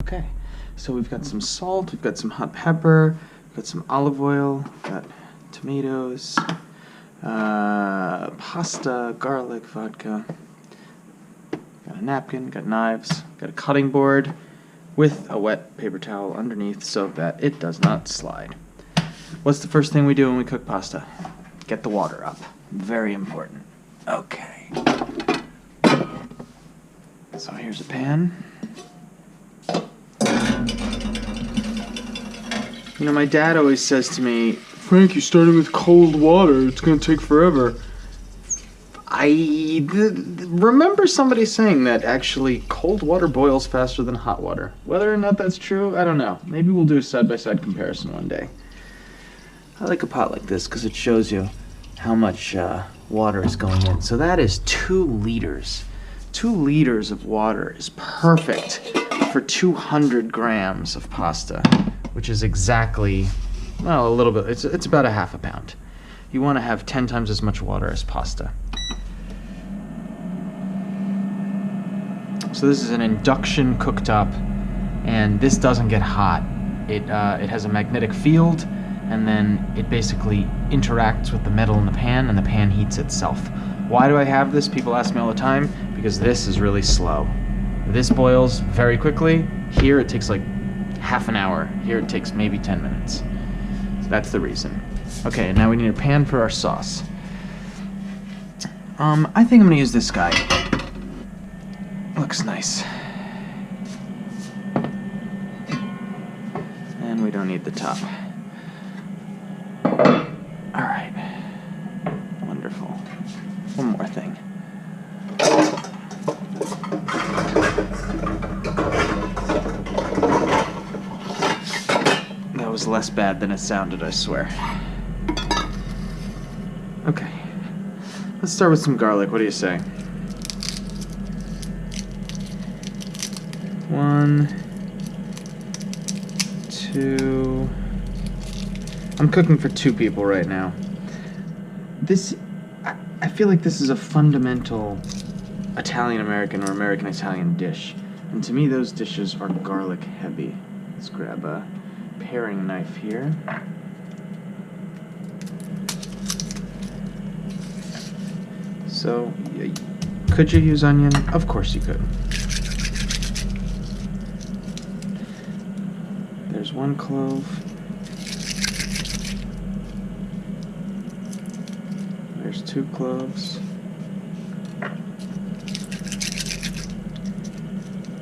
Okay, so we've got some salt, we've got some hot pepper, we've got some olive oil, we've got tomatoes, pasta, garlic, vodka, got a napkin, got knives, got a cutting board with a wet paper towel underneath so that it does not slide. What's the first thing we do when we cook pasta? Get the water up. Very important. Okay. So here's a pan. You know, my dad always says to me, Frankie, starting with cold water, it's going to take forever. I remember somebody saying that actually cold water boils faster than hot water. Whether or not that's true, I don't know. Maybe we'll do a side-by-side comparison one day. I like a pot like this because it shows you how much water is going in. So that is 2 liters. 2 liters of water is perfect for 200 grams of pasta, which is exactly, well, a little bit, it's about a half a pound. You want to have 10 times as much water as pasta. So this is an induction cooktop, and this doesn't get hot. It has a magnetic field, and then it basically interacts with the metal in the pan, and the pan heats itself. Why do I have this? People ask me all the time, because this is really slow. This boils very quickly. Here it takes like half an hour. Here it takes maybe 10 minutes. So that's the reason. Okay, now we need a pan for our sauce. I think I'm gonna use this guy. Looks nice. And we don't need the top. Alright. Wonderful. One more thing. That was less bad than it sounded, I swear. Okay. Let's start with some garlic. What do you say? 1, 2. I'm cooking for 2 people right now. I feel like this is a fundamental Italian-American or American-Italian dish. And to me, those dishes are garlic heavy. Let's grab a paring knife here. So, could you use onion? Of course you could. There's 1 clove. There's 2 cloves.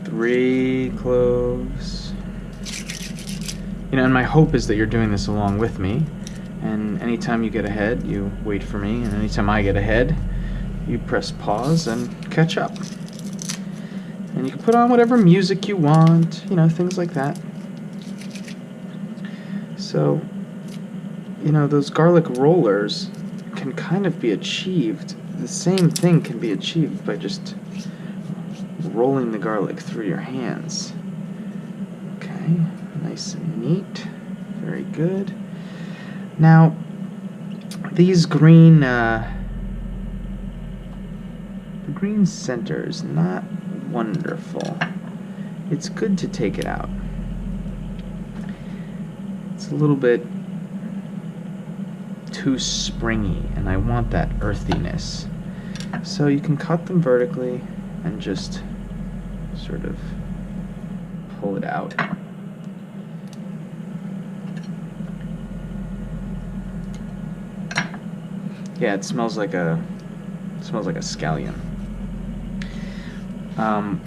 3 cloves. You know, and my hope is that you're doing this along with me. And anytime you get ahead, you wait for me. And anytime I get ahead, you press pause and catch up. And you can put on whatever music you want, you know, things like that. So, you know, those garlic rollers can kind of be achieved. The same thing can be achieved by just rolling the garlic through your hands. Okay, nice and neat. Very good. Now, these green, the green center is not wonderful. It's good to take it out. It's a little bit too springy, and I want that earthiness. So you can cut them vertically and just sort of pull it out. Yeah, it smells like a scallion.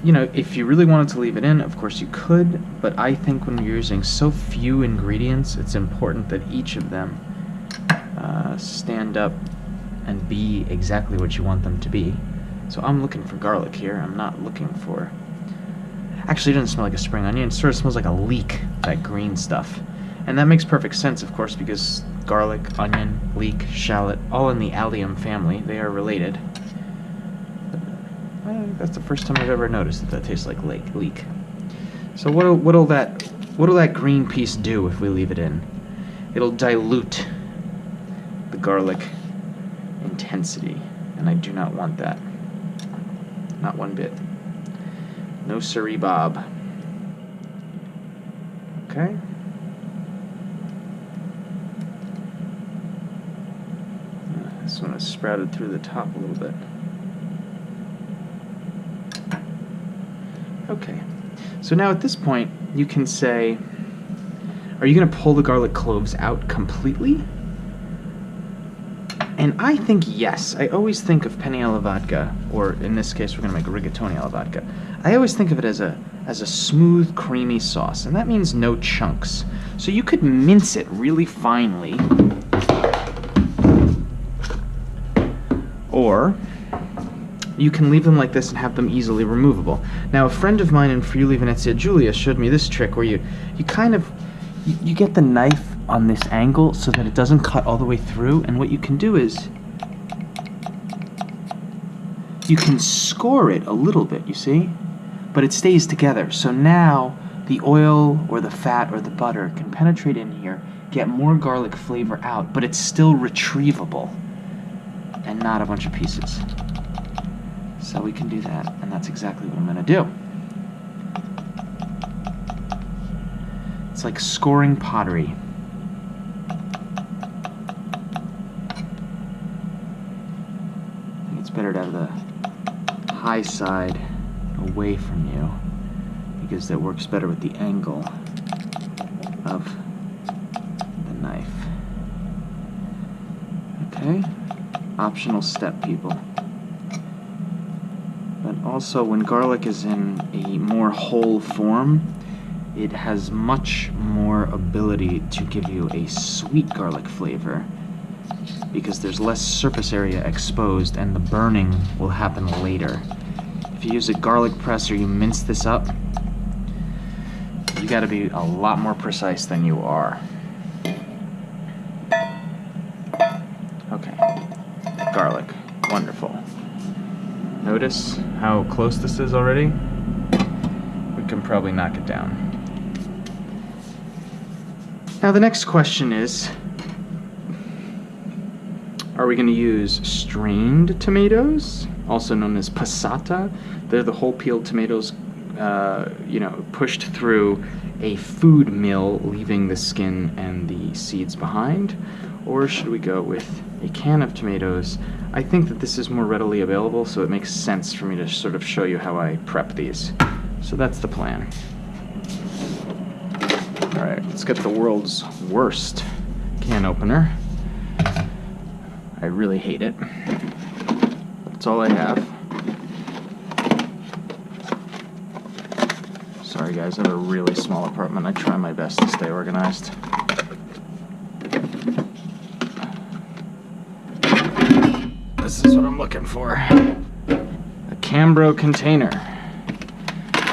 You know, if you really wanted to leave it in, of course you could, but I think when you're using so few ingredients, it's important that each of them stand up and be exactly what you want them to be. So I'm looking for garlic here. I'm not looking for... Actually, it doesn't smell like a spring onion. It sort of smells like a leek, that green stuff. And that makes perfect sense, of course, because garlic, onion, leek, shallot, all in the allium family. They are related. That's the first time I've ever noticed that tastes like leek. So what'll that green piece do if we leave it in? It'll dilute the garlic intensity, and I do not want that. Not one bit. No siree, Bob. Okay. This one is sprouted through the top a little bit. Okay. So now at this point, you can say, are you going to pull the garlic cloves out completely? And I think yes. I always think of penne alla vodka, or in this case we're going to make rigatoni alla vodka. I always think of it as a smooth, creamy sauce, and that means no chunks. So you could mince it really finely, or you can leave them like this and have them easily removable. Now, a friend of mine in Friuli, Venezia Giulia showed me this trick where you kind of, you get the knife on this angle so that it doesn't cut all the way through, and what you can do is you can score it a little bit, you see? But it stays together. So now the oil or the fat or the butter can penetrate in here, get more garlic flavor out, but it's still retrievable and not a bunch of pieces. So we can do that, and that's exactly what I'm going to do. It's like scoring pottery. I think it's better to have the high side away from you, because that works better with the angle of the knife. Okay? Optional step, people. But also, when garlic is in a more whole form, it has much more ability to give you a sweet garlic flavor, because there's less surface area exposed and the burning will happen later. If you use a garlic press or you mince this up, you gotta be a lot more precise than you are. Okay, garlic, wonderful. Notice how close this is already? We can probably knock it down. Now the next question is, are we going to use strained tomatoes, also known as passata? They're the whole peeled tomatoes, pushed through a food mill, leaving the skin and the seeds behind. Or should we go with a can of tomatoes? I think that this is more readily available, so it makes sense for me to sort of show you how I prep these. So that's the plan. Alright, let's get the world's worst can opener. I really hate it. That's all I have. Sorry guys, I have a really small apartment. I try my best to stay organized. This is what I'm looking for. A Cambro container.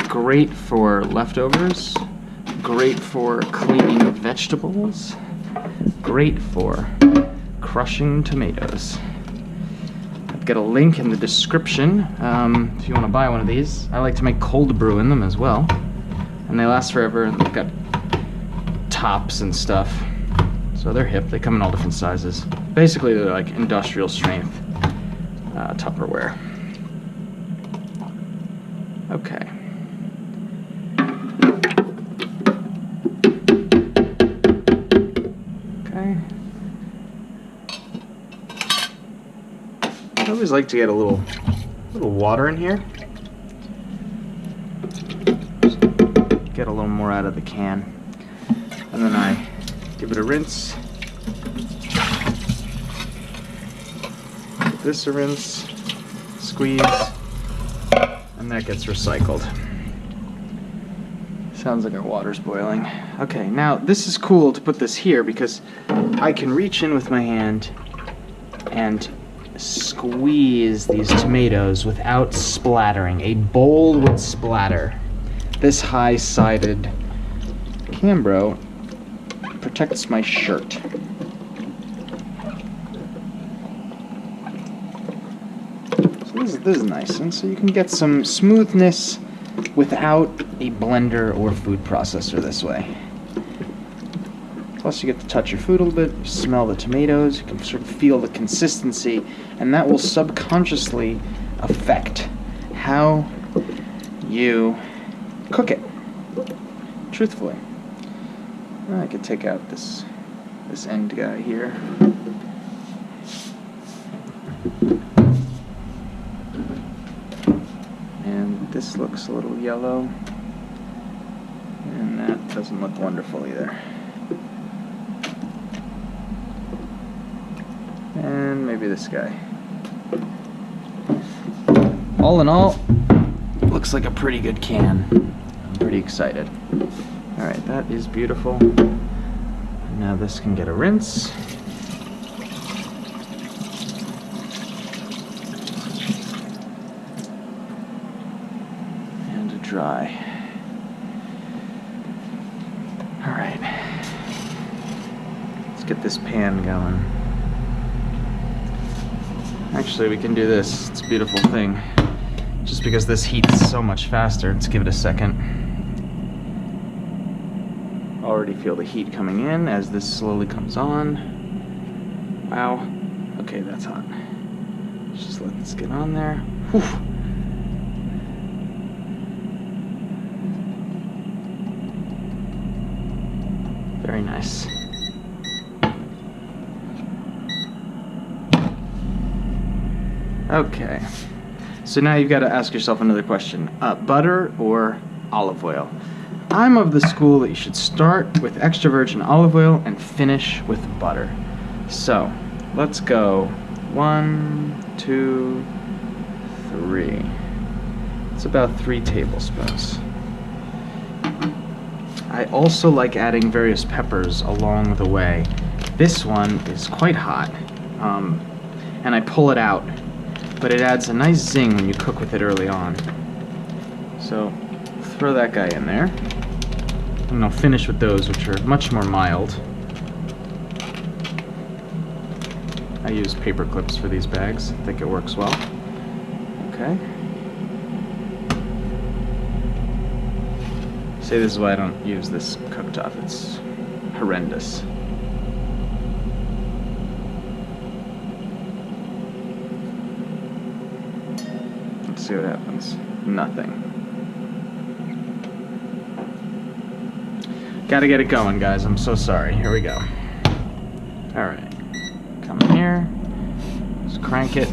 Great for leftovers. Great for cleaning vegetables. Great for crushing tomatoes. I've got a link in the description if you want to buy one of these. I like to make cold brew in them as well, and they last forever. They've got tops and stuff, so they're hip. They come in all different sizes. Basically, they're like industrial strength Tupperware. Okay. I always like to get a little water in here. Just get a little more out of the can. And then I give it a rinse. Give this a rinse. Squeeze. And that gets recycled. Sounds like our water's boiling. Okay, now this is cool to put this here because I can reach in with my hand and squeeze these tomatoes without splattering. A bowl would splatter. This high-sided Cambro protects my shirt. So this is nice, and so you can get some smoothness without a blender or food processor this way. Plus you get to touch your food a little bit, smell the tomatoes, you can sort of feel the consistency, and that will subconsciously affect how you cook it, truthfully. I could take out this end guy here. And this looks a little yellow. And that doesn't look wonderful either. And maybe this guy. All in all, looks like a pretty good can. I'm pretty excited. Alright, that is beautiful. Now this can get a rinse. And a dry. Alright. Let's get this pan going. Actually, we can do this. It's a beautiful thing. Just because this heats so much faster. Let's give it a second. Already feel the heat coming in as this slowly comes on. Wow. Okay, that's hot. Let's just let this get on there. Whew. Very nice. Okay, so now you've got to ask yourself another question. Butter or olive oil? I'm of the school that you should start with extra virgin olive oil and finish with butter. So, let's go 1, 2, 3. It's about 3 tablespoons. I also like adding various peppers along the way. This one is quite hot, and I pull it out. But it adds a nice zing when you cook with it early on. So, throw that guy in there. And I'll finish with those, which are much more mild. I use paper clips for these bags. I think it works well. Okay. See, this is why I don't use this cooktop. It's horrendous. See what happens. Nothing. Gotta get it going, guys. I'm so sorry. Here we go. Alright. Come in here. Just crank it.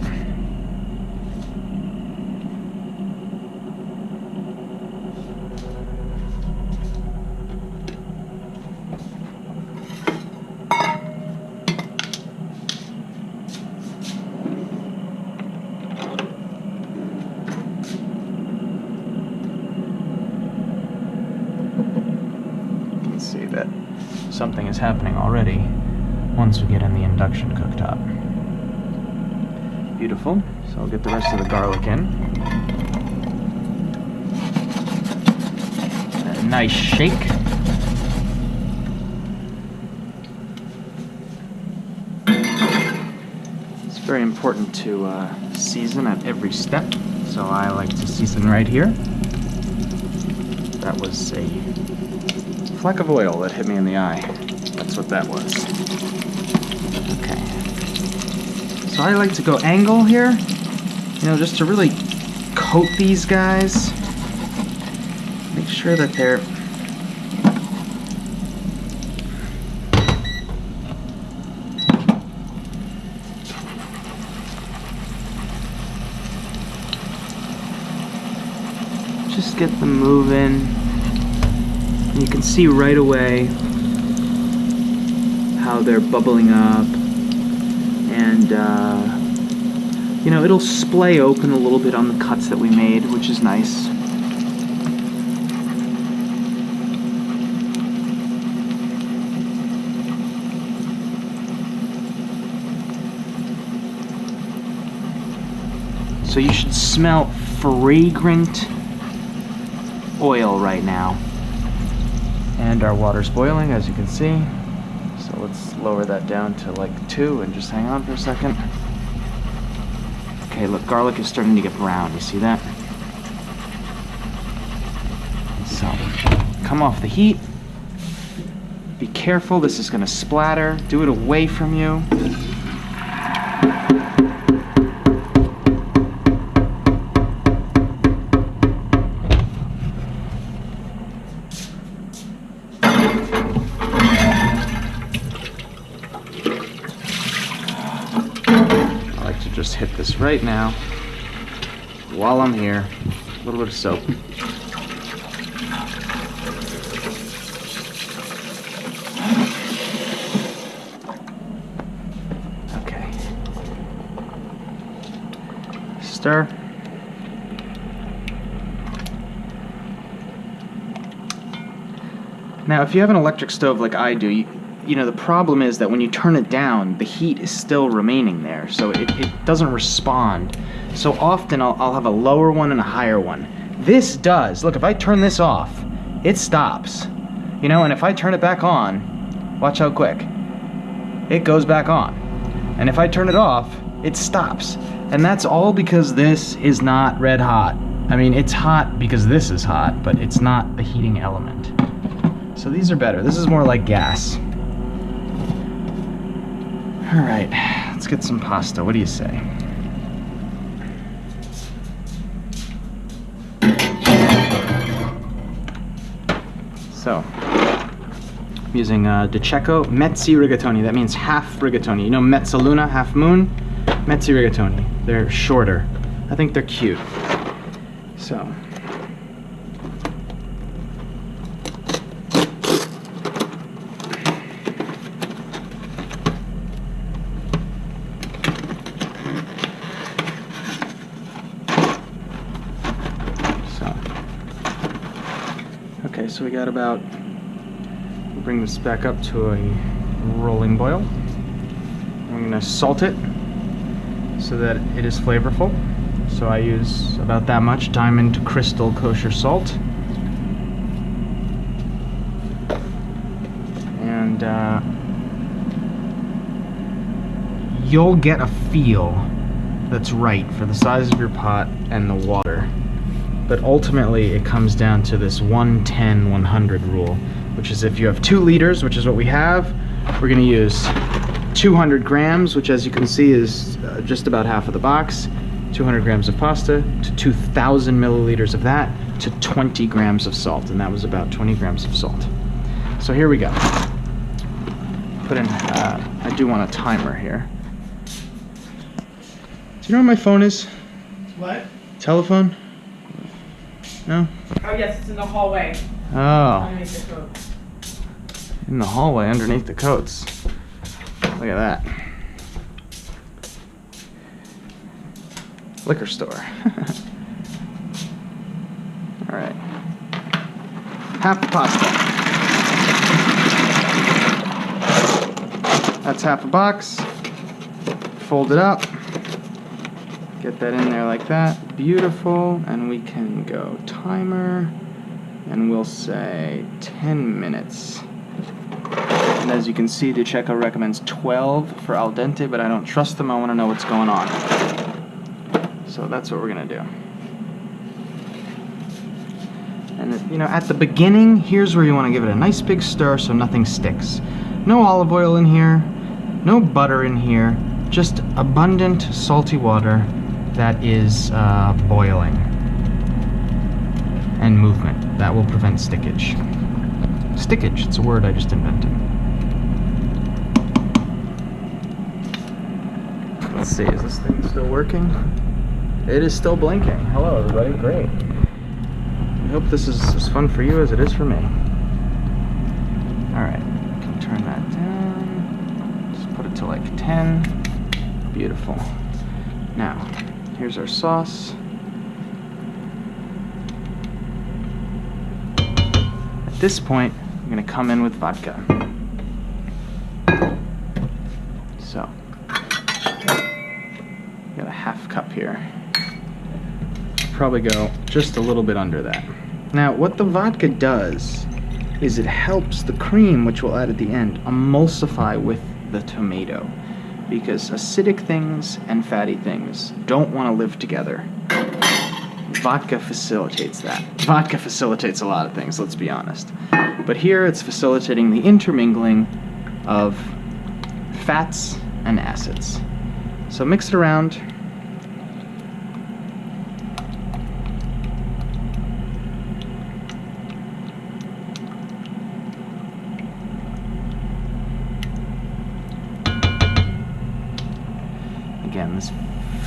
See that something is happening already once we get in the induction cooktop. Beautiful. So I'll get the rest of the garlic in. A nice shake. It's very important to season at every step, so I like to season right here. That was a fleck of oil that hit me in the eye. That's what that was. Okay. So I like to go angle here, you know, just to really coat these guys. Make sure that they're just get them moving. You can see right away how they're bubbling up, and you know, it'll splay open a little bit on the cuts that we made, which is nice. So you should smell fragrant oil right now. And our water's boiling, as you can see. So let's lower that down to like 2 and just hang on for a second. Okay, look, garlic is starting to get brown. You see that? So, come off the heat. Be careful, this is going to splatter. Do it away from you. just hit this right now while I'm here. A little bit of soap. Okay. Stir. Now, if you have an electric stove like I do, you know, the problem is that when you turn it down, the heat is still remaining there, so it doesn't respond. So often I'll have a lower one and a higher one. This does. Look, if I turn this off, it stops. You know, and if I turn it back on, watch how quick. It goes back on. And if I turn it off, it stops. And that's all because this is not red hot. I mean, it's hot because this is hot, but it's not the heating element. So these are better. This is more like gas. All right, let's get some pasta. What do you say? So, I'm using De Cecco Mezzi Rigatoni. That means half rigatoni. You know mezzaluna, half moon? Mezzi Rigatoni. They're shorter. I think they're cute. So. Okay, so we got about, we'll bring this back up to a rolling boil. I'm going to salt it so that it is flavorful. So I use about that much Diamond Crystal Kosher salt. And you'll get a feel that's right for the size of your pot and the water. But ultimately it comes down to this 110-100 rule, which is if you have 2 liters, which is what we have, we're going to use 200 grams, which as you can see is just about half of the box, 200 grams of pasta, to 2,000 milliliters of that, to 20 grams of salt, and that was about 20 grams of salt. So here we go. Put in, I do want a timer here. Do you know where my phone is? What? Telephone? No? Oh yes, it's in the hallway. Oh. Underneath the coat. In the hallway underneath the coats. Look at that. Liquor store. Alright. Half the pasta. That's half a box. Fold it up. Get that in there like that. Beautiful. And we can go timer. And we'll say 10 minutes. And as you can see, De Cecco recommends 12 for al dente, but I don't trust them. I want to know what's going on. So that's what we're going to do. And you know, at the beginning, here's where you want to give it a nice big stir so nothing sticks. No olive oil in here, no butter in here, just abundant salty water that is boiling. And movement. That will prevent stickage. Stickage, it's a word I just invented. Let's see, is this thing still working? It is still blinking. Hello everybody, great. I hope this is as fun for you as it is for me. Alright, can turn that down. Just put it to like 10. Beautiful. Now, here's our sauce. At this point, I'm going to come in with vodka. So, got a half cup here. Probably go just a little bit under that. Now, what the vodka does is it helps the cream, which we'll add at the end, emulsify with the tomato. Because acidic things and fatty things don't want to live together. Vodka facilitates that. Vodka facilitates a lot of things, let's be honest. But here it's facilitating the intermingling of fats and acids. So mix it around. Again, this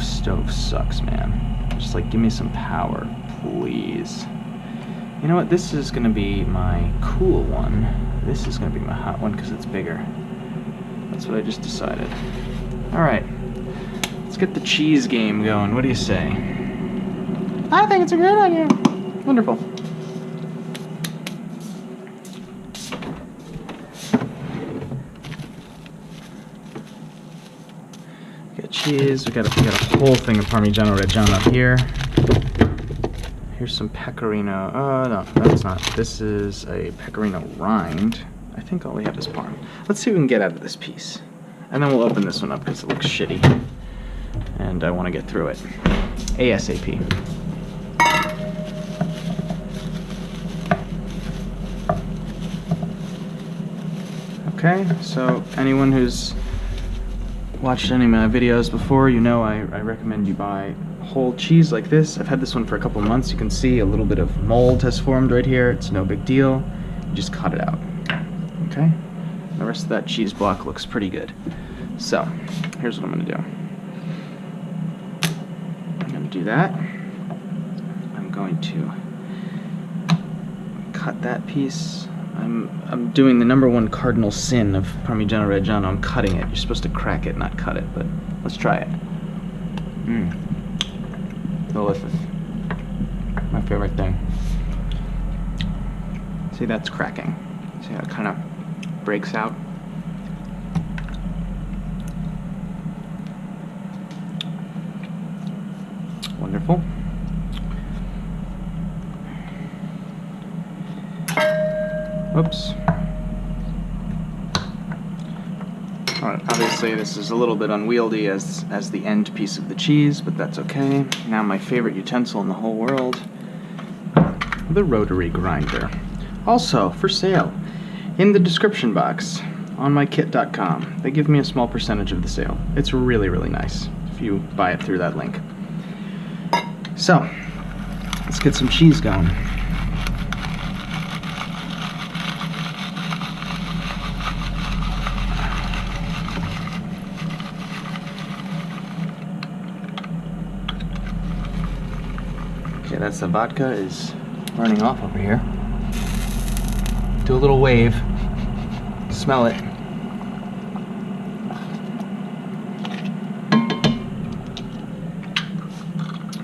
stove sucks, man. Just like, give me some power, please. You know what? This is gonna be my cool one. This is gonna be my hot one because it's bigger. That's what I just decided. Alright. Let's get the cheese game going. What do you say? I think it's a great idea. Wonderful. We got cheese. We got a whole thing of Parmigiano Reggiano up here. Here's some pecorino. Oh, no, that's not. This is a pecorino rind. I think all we have is parm. Let's see what we can get out of this piece. And then we'll open this one up because it looks shitty. And I want to get through it. ASAP. Okay, so anyone who's watched any of my videos before, you know I recommend you buy whole cheese like this. I've had this one for a couple months. You can see a little bit of mold has formed right here. It's no big deal. You just cut it out. Okay? The rest of that cheese block looks pretty good. So, here's what I'm going to do. I'm going to do that. I'm going to cut that piece. I'm doing the #1 cardinal sin of Parmigiano Reggiano. I'm cutting it. You're supposed to crack it, not cut it, but let's try it. Delicious. My favorite thing. See, that's cracking. See how it kind of breaks out? Wonderful. Whoops. Alright, obviously this is a little bit unwieldy as the end piece of the cheese, but that's okay. Now my favorite utensil in the whole world, the rotary grinder. Also, for sale, in the description box on mykit.com. They give me a small percentage of the sale. It's really, really nice if you buy it through that link. So, let's get some cheese going. Okay, that's the vodka is running off over here. Do a little wave. Smell it.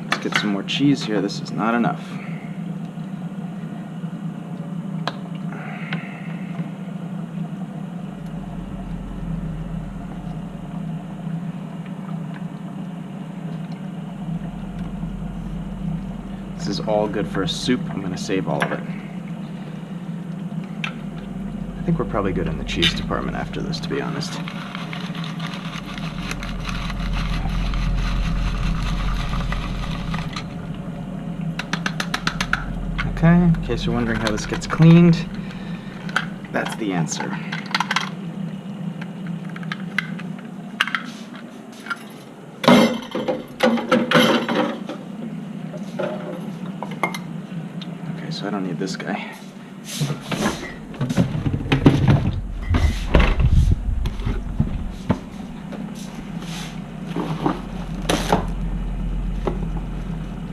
Let's get some more cheese here. This is not enough. This is all good for a soup. I'm going to save all of it. I think we're probably good in the cheese department after this, to be honest. Okay, in case you're wondering how this gets cleaned, that's the answer. Okay, so I don't need this guy.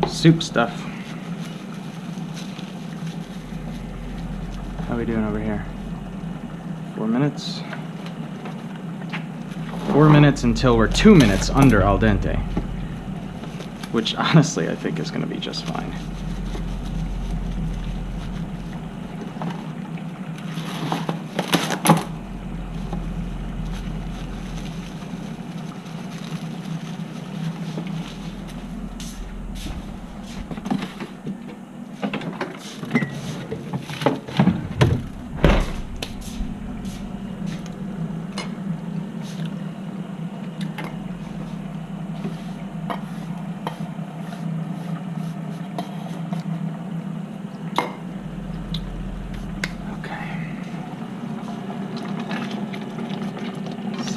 Soup stuff. How are we doing over here? 4 minutes? 4 minutes until we're 2 minutes under al dente. Which honestly I think is going to be just fine.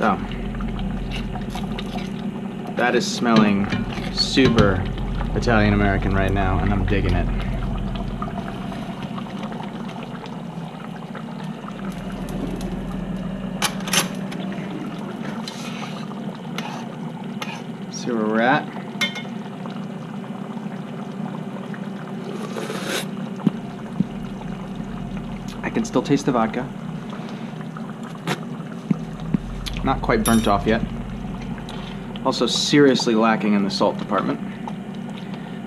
So, that is smelling super Italian American right now, and I'm digging it. See where we're at. I can still taste the vodka. Not quite burnt off yet. Also seriously lacking in the salt department.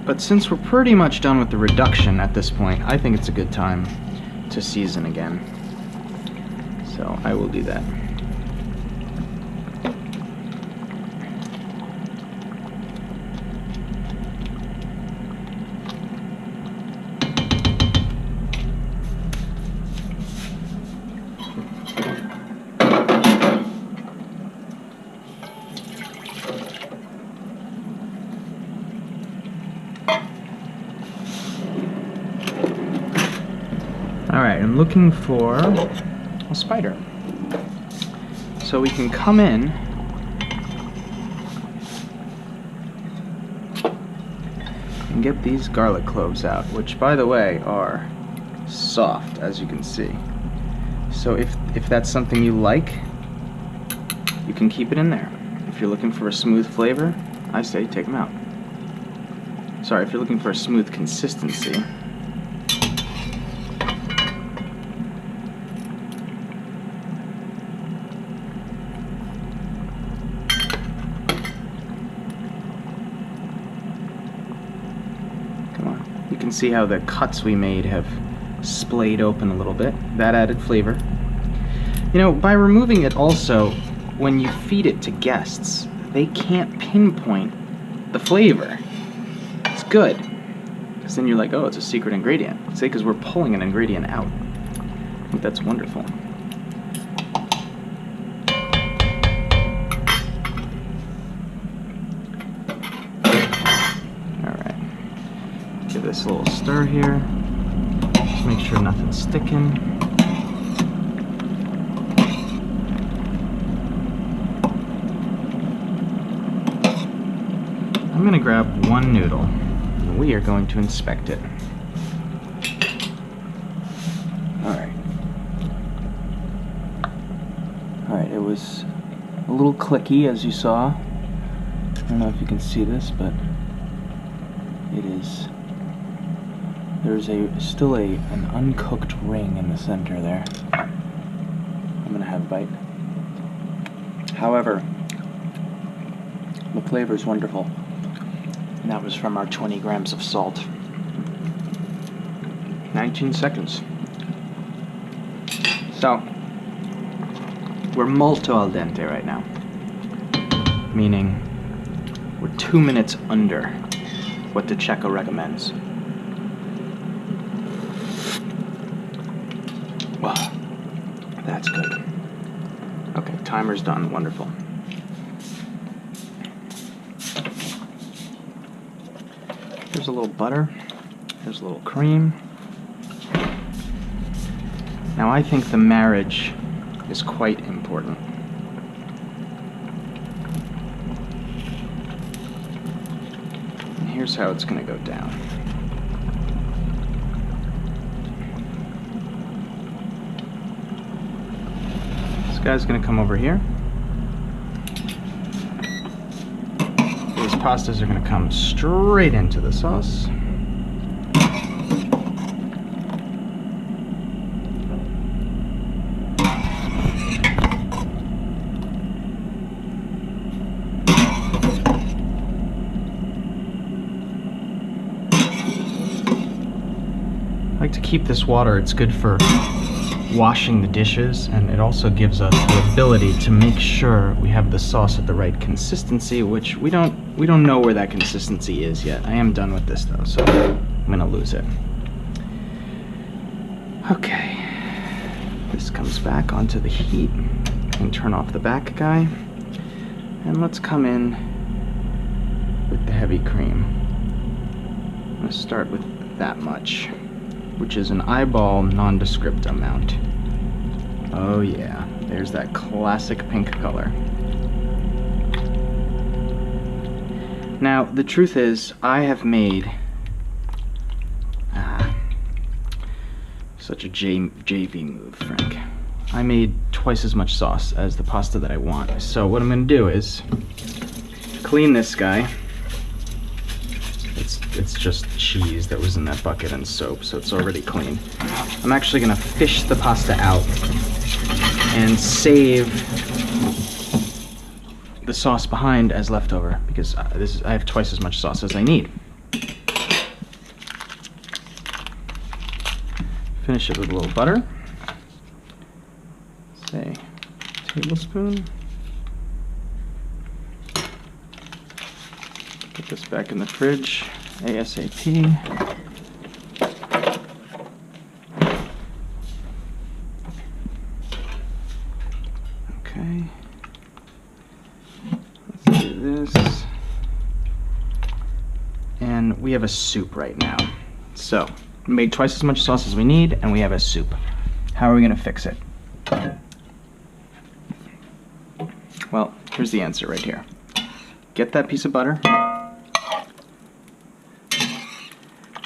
But since we're pretty much done with the reduction at this point, I think it's a good time to season again. So I will do that. Alright, I'm looking for a spider. So we can come in and get these garlic cloves out, which by the way are soft, as you can see. So if that's something you like, you can keep it in there. If you're looking for a smooth flavor, I say take them out. Sorry, if you're looking for a smooth consistency, you can see how the cuts we made have splayed open a little bit. That added flavor. You know, by removing it also, when you feed it to guests, they can't pinpoint the flavor. It's good. Because then you're like, oh, it's a secret ingredient. Say, because we're pulling an ingredient out. I think that's wonderful. Give this a little stir here. Just make sure nothing's sticking. I'm going to grab one noodle and we are going to inspect it. Alright. Alright, it was a little clicky as you saw. I don't know if you can see this, but it is. There's still an uncooked ring in the center there. I'm gonna have a bite. However, the flavor is wonderful. And that was from our 20 grams of salt. 19 seconds. So, we're molto al dente right now. Meaning, we're 2 minutes under what the Checo recommends. Wow, that's good. Okay, timer's done. Wonderful. Here's a little butter. Here's a little cream. Now I think the marriage is quite important. And here's how it's going to go down. Guy's gonna come over here. These pastas are gonna come straight into the sauce. I like to keep this water. It's good for washing the dishes, and it also gives us the ability to make sure we have the sauce at the right consistency, which we don't know where that consistency is yet. I am done with this though, so I'm gonna lose it. Okay, this comes back onto the heat and turn off the back guy, and let's come in with the heavy cream. I'm gonna start with that much, which is an eyeball nondescript amount. Oh yeah, there's that classic pink color. Now, the truth is, I have made such a JV move, Frank. I made twice as much sauce as the pasta that I want. So what I'm gonna do is clean this guy. It's just cheese that was in that bucket and soap, so it's already clean. I'm actually gonna fish the pasta out and save the sauce behind as leftover, because I have twice as much sauce as I need. Finish it with a little butter. Say, tablespoon. Put this back in the fridge ASAP. Okay. Let's do this. And we have a soup right now. So, we made twice as much sauce as we need, and we have a soup. How are we gonna fix it? Well, here's the answer right here. Get that piece of butter.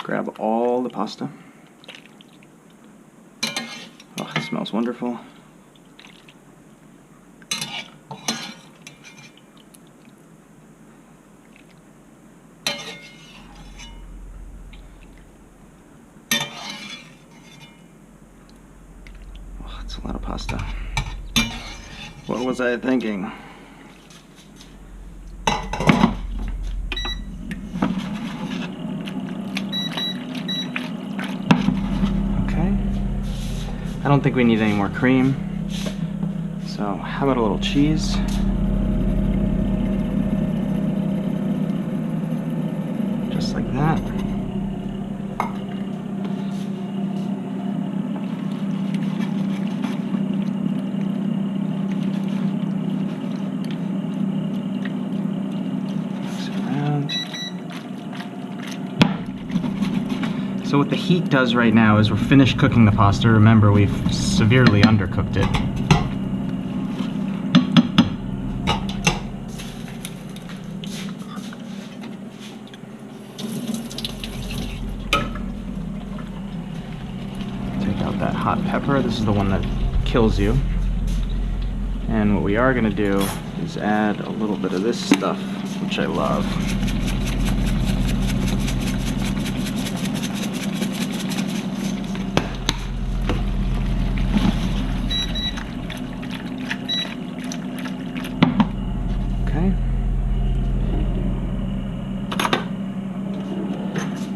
Grab all the pasta. Oh, it smells wonderful. Oh, that's a lot of pasta. What was I thinking? I don't think we need any more cream, so how about a little cheese? Just like that. Mix it around. So what the heat does right now is we're finished cooking the pasta. Remember, we've severely undercooked it. Take out that hot pepper. This is the one that kills you. And what we are going to do is add a little bit of this stuff, which I love.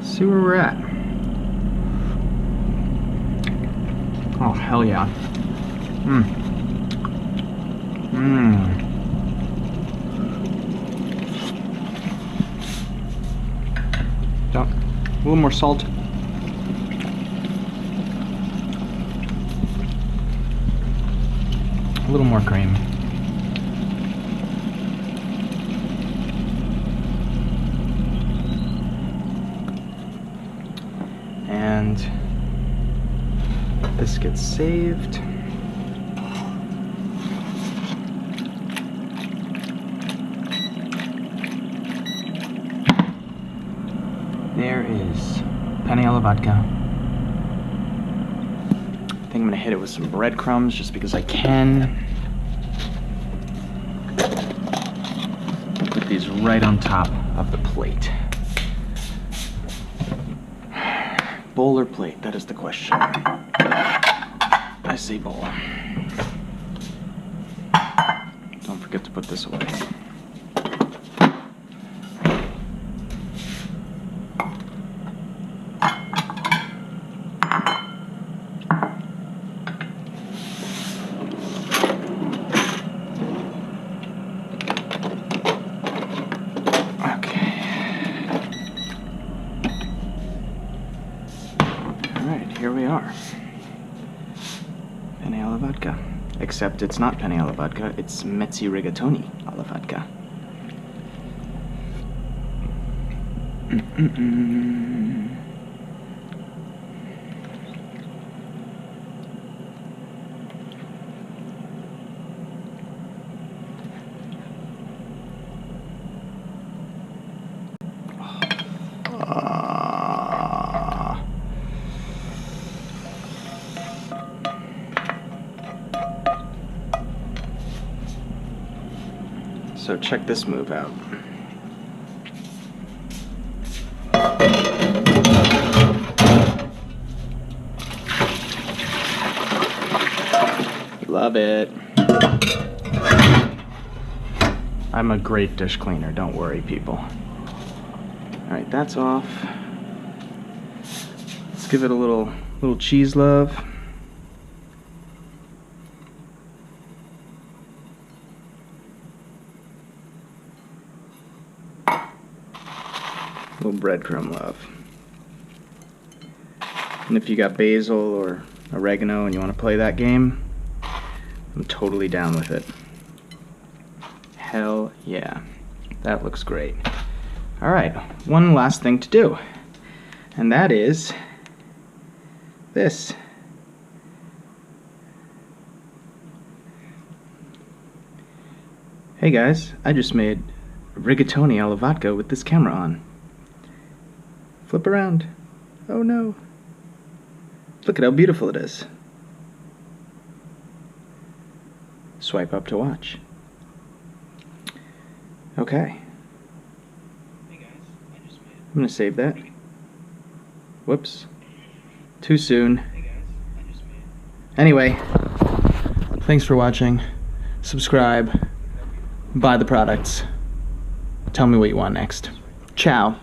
See where we're at. Oh, hell yeah. A little more salt. A little more cream. And this gets saved. There is penne alla vodka. I think I'm gonna hit it with some breadcrumbs just because I can. Put these right on top of the plate. Bowl or plate? That is the question. I say bowl. Don't forget to put this away. Here we are. Penne alla Vodka. Except it's not penne alla Vodka, it's mezzi rigatoni alla Vodka. So check this move out. Love it. I'm a great dish cleaner, don't worry, people. Alright, that's off. Let's give it a little cheese love. A little breadcrumb love. And if you got basil or oregano and you want to play that game, I'm totally down with it. Hell yeah. That looks great. Alright, one last thing to do. And that is this. Hey guys, I just made Rigatoni alla Vodka with this camera on. Flip around. Oh no. Look at how beautiful it is. Swipe up to watch. Okay. Hey guys, I just made I'm gonna save that. Whoops. Too soon. Hey guys, I just made Anyway, thanks for watching. Subscribe. Buy the products. Tell me what you want next. Ciao.